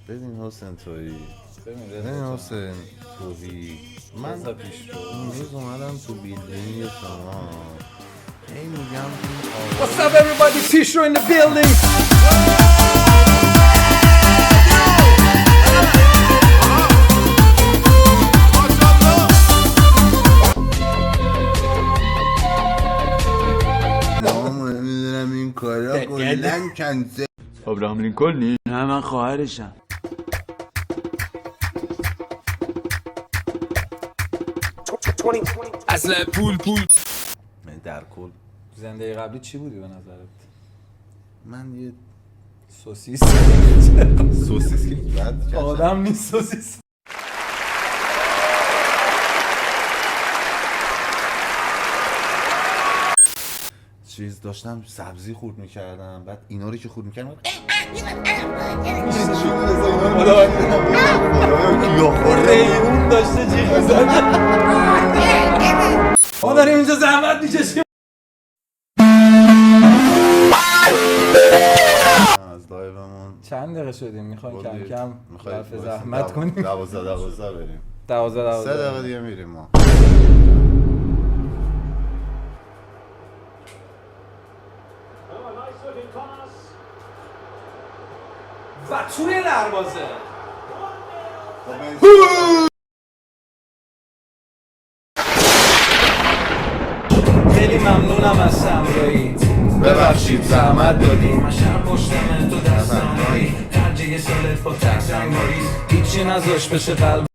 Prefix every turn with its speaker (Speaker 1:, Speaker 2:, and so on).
Speaker 1: ببین حسین تویی حسین تویی من امروز اومدم تو بیلدینگ شما هی میگم
Speaker 2: What's up everybody, Fisher in the building.
Speaker 1: نمیدونم این کارا کلن کنسل.
Speaker 3: ابراهام لینکلنی؟ نه من خواهرشم.
Speaker 2: اصلا پول
Speaker 1: در کل
Speaker 2: زندگی قبلی چی بودی به نظرت؟
Speaker 1: من یه
Speaker 2: سوسیس.
Speaker 1: سوسیس که بعد
Speaker 2: آدم نیست سوسیس.
Speaker 1: چیز داشتم سبزی خورد میکردم بعد اینا رو که خورد میکردم
Speaker 2: ریحون داشته جیغ میزنه. ما داریم اینجا زحمت میکشیم.
Speaker 1: از لایومون
Speaker 2: چند دقیقه شدیم؟ میخوایم کم کم
Speaker 1: میخوایم
Speaker 2: رفع زحمت کنیم.
Speaker 1: 12 بریم
Speaker 2: 12
Speaker 1: 3 دقیقه دیگه میریم ما.
Speaker 2: و توی دروازه خیلی ممنونم از سمرایی، ببخشید زحمت دادیم. شب پشتم تو دستم هایی ترجیح سالت با تکسنگاری هیچی نذاش بشه قلب